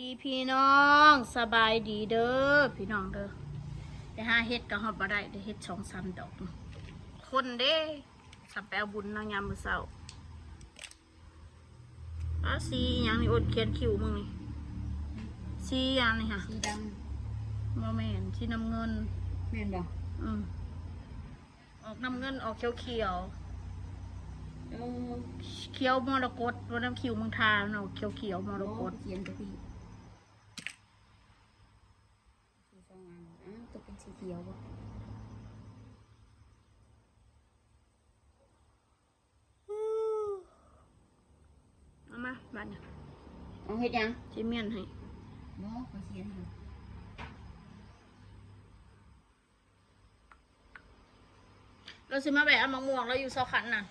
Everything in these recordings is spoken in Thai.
ดีพี่น้องสบายดีเด้อพี่น้องเด้อไปหาเฮ็ดกับฮอดบ่ได้ได้เฮ็ด2-3 ดอกคนเด้สับแปลบุญนางยามมื้อเช้าสีหยังนี่อดเขียนคิวมึงนี่สีหยังนี่ค่ะสีดบ่แม่นสีน้ำเงินำแม่นบ่อืมออกน้ำเงินออกเขียวเขียวเขียวมรกตวันน้ำคิวเมืองทาเนาะเขียวเขียวมรกตเขียนกับพี่สีสองอันตัวเป็นสีเขียวบ่เอามาบ้านเนี่ยเอาเฮ็ดยังชิเมียนให้บ่เขาเขียนอยู่เราซื้อมาแบบมะม่วงเราอยู่ซอขันน่ะ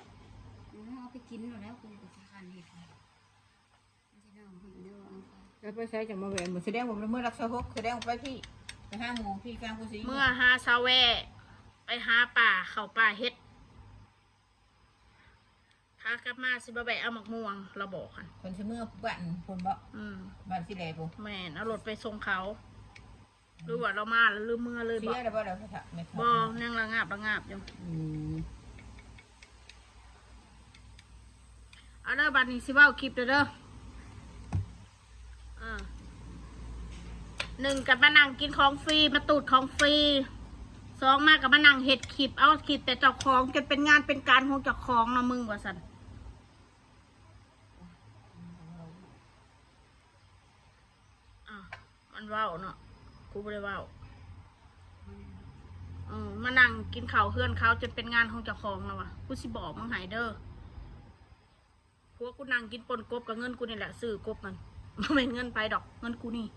เอาไปกินแล้วกูจะทานเห็ดมันจะน่าเห็นเด้อแล้วไปใช้จากมาแหวนเหมือนแสดงผมเมื่อรักษาฮกแสดงไปพี่ไปห้าโมงพี่กลางกุศิเมื่อหาซาแวไปหาป่าเข้าป่าเฮ็ดถ้ากลับมาสิบะแบะเอามะม่วงเราบอกค่ะคนเมื่อบ้านคนบ่บ้านสิแหล่ปุ๊แม่นเอารถไปส่งเขาหรือว่าเรามาแล้วลืมเมื่อเลยบ่เสียแล้วบ่เราถักไม่บ่นั่งระงาบอยู่เอาเด้อบัดนี้สิเว้าคลิปเด้อหนึ่งกับมานั่งกินของฟรีมาตูดของฟรีสองมากับมานั่งเห็ดคลิปเอาคลิปแต่เจ้าของจนเป็นงานเป็นการของเจ้าของนะมึงว่าสันมันเว้าเนาะกูไม่ได้เว้ามานั่งกินข้าวเฮือนเขาจนเป็นงานของเจ้าของแล้ววะกูสิบอกมึงหายเด้อพวกกูนั่งกินปนกบกับเงินกูนี่แหละซื้อกบมันไม่เงินไปดอกเงินกูนี่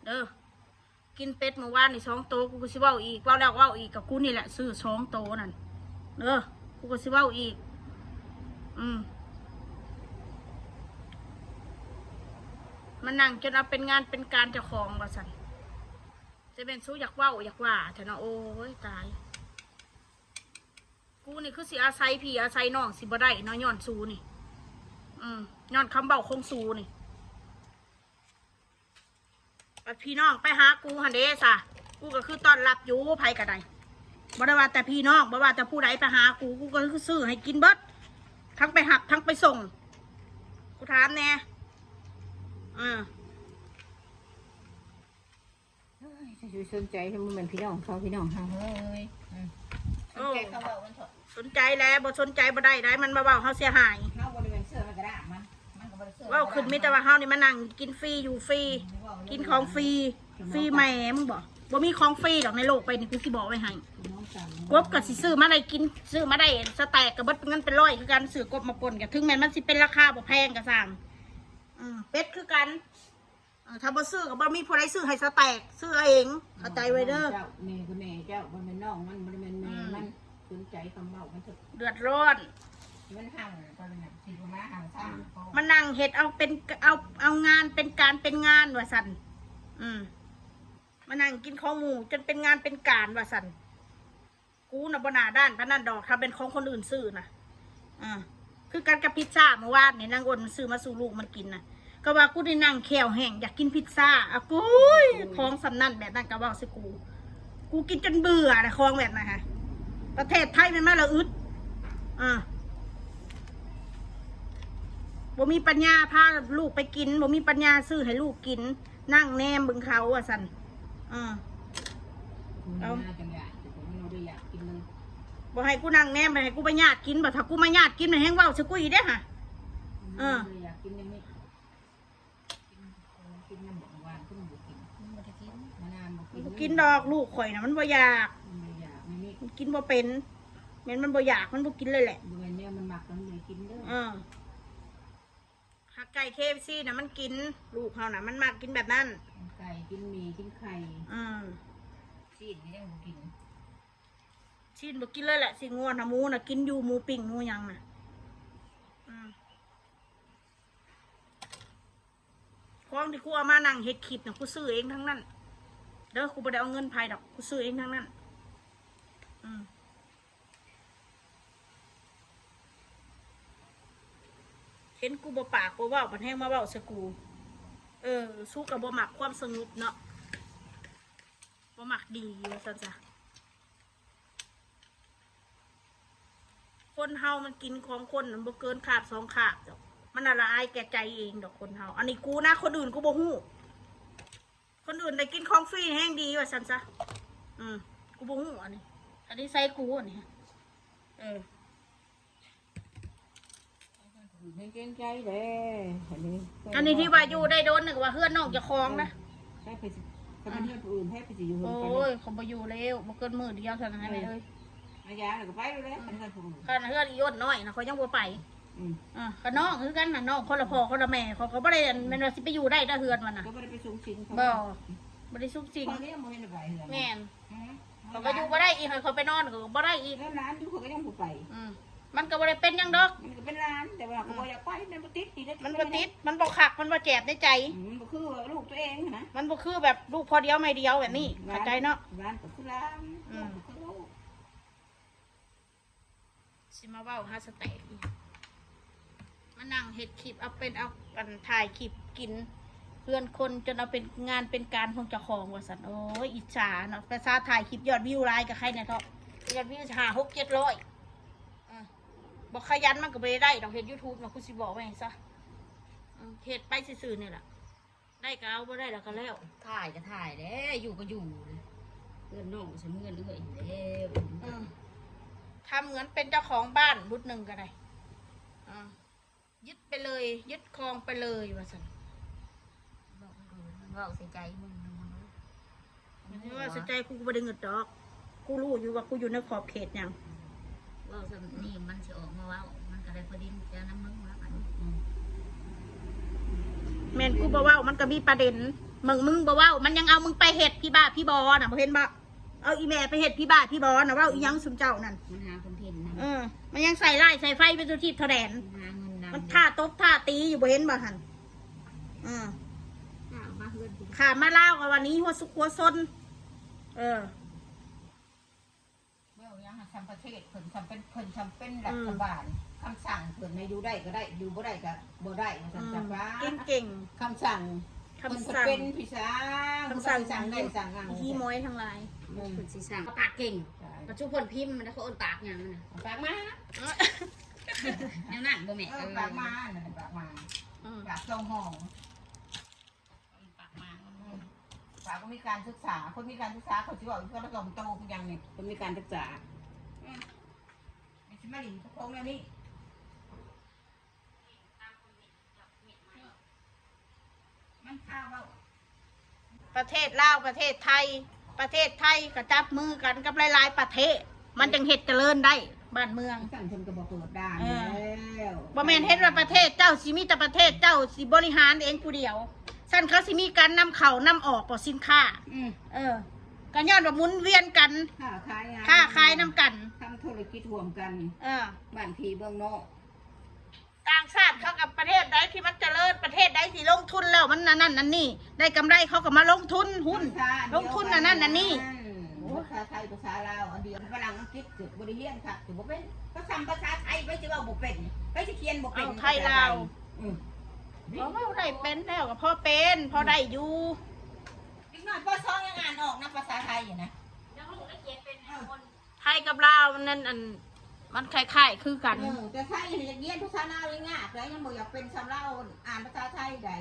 เด้อกินเป็ดเมื่อวานนี่2 โตกูก็สิเว้าอีกเว้าแล้วเว้าอีกกับกูนี่แหละซื้อ2 โตนั่นเด้อกูก็สิเว้าอีกมันนั่งจนเอาเป็นงานเป็นการเจ้าของว่าสันจะเป็นสู้อยากเว้าอยากว่าแต่นะโอ้ยตายกูนี่คือสิอาศัยพี่อาศัยน้องสิบ่ได้เนาะย้อนซูนี่ย้อนคำเบาคงซูนี่พี่น้องไปหากูฮันเดซ่ะกูก็คือตอนรับอยู่ไผกระไดบ่ได้ว่าแต่พี่น้องบ่ว่าแต่ผู้ใดไปหากูก็คือซื้อให้กินเบิดทั้งไปหักทั้งไปส่งกูถามแน่สนใจทำไมเหมือนพี่น้องเขาพี่น้องเขาเฮ้ยสนใจเขาเบามันเถอะสนใจแล้วบ่สนใจบ่ได้มันมาเบาเขาเสียหายเขาบริเวณเสื้อมันกระด้างมันก็บริเสื้อว่าขึ้นมิแต่ว่าเฮานี่มานั่งกินฟรีอยู่ฟรีกินของฟรีฟรีแม่มึงบอกบ่มีของฟรีดอกในโลกไปนี่กูสิบอกไว้ให้กบกับสิซื้อมาได้กินซื้อมาได้สแต็กกับเบิดเงินเป็น100คือกันซื้อกบมาปนกันถึงแม้มันสิเป็นราคาบ่แพงก็สร้างเป็ดคือกันถ้าบ่ซื้อก็บ่มีผู้ใดซื้อให้สแต็กซื้อเองเข้าใจไว้เด้อเจ้าแม่คือแม่เจ้าบ่แม่น้องมันบ่แม่แม่มันสนใจคำเบามันเถอะเดือดร้อนมันห่างตอนนั้นสิมาห่างซ้ำมันนั่งเฮ็ดเอาเป็นเอางานเป็นการเป็นงานว่าสั่นมานั่งกินของหมูจนเป็นงานเป็นการว่าสั่นกูน่ะบ่หน้าด้านพนันดอกถ้าเป็นของคนอื่นซื้อนะคือการกับพิซซ่าเมื่อวานนี่นางอ้นมันซื้อมาสู่ลูกมันกินนะก็ว่ากูได้นั่งแขวแห้งอยากกินพิซซ่าอ่ะกูของสำนั่นแบบนั้นก็ว่าสิกูกินจนเบื่อนะของแบบนั้นฮะประเทศไทยมันมาละอึดบ่มีปัญญาพาลูกไปกินบ่มีปัญญาซื้อให้ลูกกินนั่งแนมบึงเขาอ่ะสันเอาจังหวะเราได้อยากกินเลยบ่ให้กูนั่งแนมไปให้กูไปญาติกินบ่ถ้ากูมาญาติกินมันแห้งว่าวสกุยเด้อค่ะอยากกินยังไม่กินน้ำบอกว่าก็มันบุกินมันจะกินมานานบุกินดอกลูกข่อยนะมันบ่อยากมันกินบ่เป็นแม่นมันบ่อยากมันบ่กินเลยแหละดูเนี่ยมันหมักมันเลยกินเด้อผักไก่ KFC นะมันกินลูกเขานะมันมากกินแบบนั้นไก่กินหมี่กินไข่ชีสนี่ยังบุกินชีสบ่กินเลยแหละสิงัวนะหมูนะกินอยู่หมูปิ้งหมูยังนะของที่กูเอามานั่งเฮ็ดคลิปนะกูซื้อเองทั้งนั้นเด้อกูไม่ได้เอาเงินภายดอกกูซื้อเองทั้งนั้นเห็นกูบ่ปากกูว่าบันแห้งมาเว้าสกู สู้กับบ่มักความสงบเนาะบ่มักดีว่าซั่นจ้ะคนเฮามันกินของคนมันบ่เกินขาบ2ขาบดอกมันละอายแก่ใจเองดอกคนเฮาอันนี้กูนะคนอื่นกูบ่ฮู้คนอื่นได้กินของฟรีแห้งดีว่าซั่นจ้ะกูบ่ฮู้อันนี้ใส่กูอันนี้ไม่เกรงใจเลยอันนี้ที่ว่าอยู่ได้โดนนึกว่าเฮือนน้องจะคลองนะให้ไปสิถ้ามันเฮือนผู้อื่นให้ไปสิอยู่เฮือน โอ้ยเขาบ่อยู่แล้วบ่เกินมื้อเดียวเท่านั้นเลย มายาแล้วก็ไปเลยมันก็ถูก กันเฮือนอีอ้นน้อยนะเขายังบ่ไปก็น้องคือกันน่ะน้องคนละพ่อคนละแม่เขาบ่ได้แม่นว่าสิไปอยู่ได้เฮือนมันน่ะก็บ่ได้ไปสูงสิงเขาบ่ได้ซุกซิง เขาเรียกบ่เห็นไปเฮือนแม่นเขาก็อยู่บ่ได้อีกเขาไปนอนก็บ่ได้อีก แล้วร้านอยู่เขาก็ยังบ่ไปมันก็บ่ได้เป็นหยังดอกมันก็เป็นร้านแต่ว่าเขาบ่อยากไปมันบ่ติดมันบ่ติดมันบ่คักมันบ่แจบในใจมันบ่คือลูกตัวเองนะมันบ่คือแบบลูกพอเดียวไม่เดียวแบบนี้เข้าใจเนาะร้านก็คือร้านสิมาเว้าหาสเต็กมานั่งเฮ็ดคลิปเอาเป็นเอากันถ่ายคลิปกินเพื่อนคนจนเอาเป็นงานเป็นการของเจ้าของว่าซั่นโอ้ยอิจฉาเนาะภาษาถ่ายคลิปยอดวิวหลายกับใครเนี่ยเถาะยอดวิว5-6-700บอกขยันมันก็ไม่ได้ดอกเฮ็ด YouTube มาคุณสิบอกไว้ซะเฮ็ดไปซื่อๆนี่แหละได้ก็เอาบ่ได้แล้วก็แล้วถ่ายก็ถ่ายแล้วอยู่ก็อยู่เพื่อนน้องฉันเงินเรื่อยแล้วทำเหมือนเป็นเจ้าของบ้านบุดหนึ่งก็ได้ยึดไปเลยยึดครองไปเลยว่าสันบอกใส่ใจมึงไม่ว่าใส่ใจกูไม่ได้เงินดอกกูรู้อยู่ว่ากูอยู่ในขอบเขตยังว่าสันนี่มันจะออกมาว่ามันก็ได้พอดีจะน้ำมึงแล้วกันแม่นกูบ่ว่ามันก็มีประเด็นมึงบ่ว่ามันยังเอามึงไปเห็ดพี่บ้าพี่บอน่ะบ่เห็นบ่เอาอีแม่ไปเห็ดพี่บ้าพี่บอน่ะว่าอียังสุมเจ้านั่นมันหาคนเห็นนะมันยังใส่ไล่ใส่ไฟเป็นตัวทีบทะแดนมันท่าตบท่าตีอยู่บ่เห็นบ่หันขามาเล่ากับวันนี้หัวสุกหัวซนเมื่อยังทำประเทศเพิ่นทำเป็นรัฐบาลคำสั่งเพิ่นให้อยู่ได้ก็ได้อยู่บ่ได้ก็บ่ได้คำสั่งเก่งคำสั่งเป็นพิษาคำสั่งได้สั่งขี้ม้อยทั้งหลายเพิ่นสิสั่งปากเก่งปัจจุบันพิมพ์มันเขาเอิ้นปากหยังมันน่ะปากมาแนวนั้นบ่แม่ปากมาปากมาปากทรงห้องปากมาปากก็มีการศึกษาคนมีการศึกษาเขาสิว่าเขาต้องโตเป็นอย่างนี้คนมีการศึกษาไม่ใช่มาหลิงโค้งแล้วนี่มันข้าวประเทศลาวประเทศไทยก็จับมือกันกับหลายๆประเทศมันจึงเฮ็ดเจริญได้บ้านเมืองสั่งชนกระบอกเปิดได้แล้วบ่แม่นเฮ็ดว่าประเทศเจ้าสิมีแต่ประเทศเจ้าสิบริหารเองผู้เดียวซั่นเขาสิมีการนำเข้านำออกของสินค้าก็ย้อนว่าหมุนเวียนกันค้าขายนำกันทำธุรกิจร่วมกันบ้านพี่เมืองนอกต่างชาติเขากับประเทศใดที่มันเจริญประเทศใดที่ลงทุนแล้วมันนั่นนี่ได้กำไรเขาก็มาลงทุนหุ้นลงทุนนั่นนี่ภาษาไทยภาษาลาวอันเดียวฝรั่งอังกฤษจุดบริเลียนค่ะจุดบ่เป็นก็ทำภาษาไทยไปจะว่าบ่เป็นไปจะเขียนบ่เป็นไทยลาวเขาไม่ได้เป็นแล้วก็พอเป็นพอได้อยู่อีกหน่อยพอซ้อยังอ่านออกนะภาษาไทยอยู่นะไทยกับลาวนั่นมันคล้ายๆคือกันแต่ไทยอย่างเงี้ยภาษาลาวง่ายแล้วยังบ่อยากเป็นสำเล่าอ่านภาษาไทยได้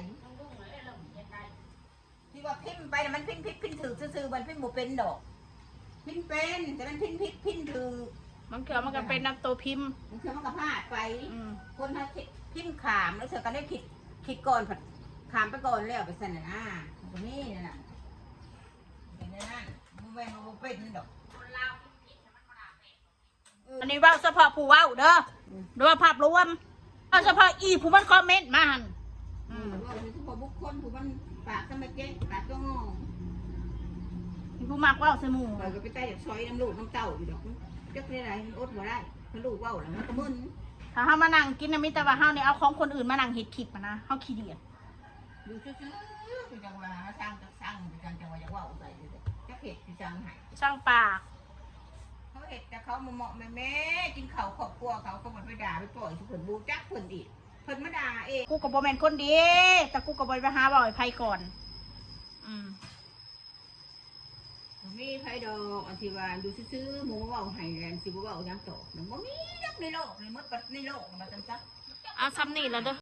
ที่ว่าพิมพ์ไปมันพิมพ์ถือซื่อๆมันพิมพ์บ่เป็นดอกพิมพ์เป็นแต่มันพิมพ์ถือมันเกิดมันก็เป็นนำตัวพิมพ์มันคือมันก็พลาดไปคนถ้าพิมพ์ขามแล้วเธอก็ได้คิดก่อนผัดขามไปก่อนแล้วไปสั่นน่ะตรงนี้น่ะเป็นนั่นมันแหวนมันเป็นดอกอันนี้ว่าเฉพาะผู้ว่าเด้อหรือว่าภาพรวมเอาเฉพาะอีผู้มันคอมเมนต์มาหันว่าเฉพาะบุคคลผู้มันปากทำไมเจ๊ปากก็งอผู้มักว่าสมูก็ไปใต้จากซอยน้ำลูกน้ำเต้าอยู่ดอกก็เป็นอะไรมันอดบ่ได้มันลูกว่าแล้วมันก็มึนถ้าเขามานั่งกินนะมิตรว่าเฮาเนี่ยเอาของคนอื่นมานั่งเห็ดคลิปนะเฮาขี้เดียดดูซื่อๆคือจังว่าสร้างจังว่าอยากว่าใส่จะเห็ดคือจังหายสร้างปากเขาเห็ดแต่เขาเหมาะแม่กินเขาขอบครัวเขาก็หมดไปด่าไปปล่อยทุกคนบูจักคนอีก เพิ่นมาด่าเอง กูก็บ่แม่นคนดีแต่กูก็บ่ไปหาเว้าให้ไผก่อน มีไผดอกอันที่ว่าดูซื่อๆหมู่มาเว้าให้แลนสิบ่เว้าหยังตอกมันบ่มีนักในโลกในหมดในโลกมันจังจัก เอาซ้ำนี่แล้วเด้อ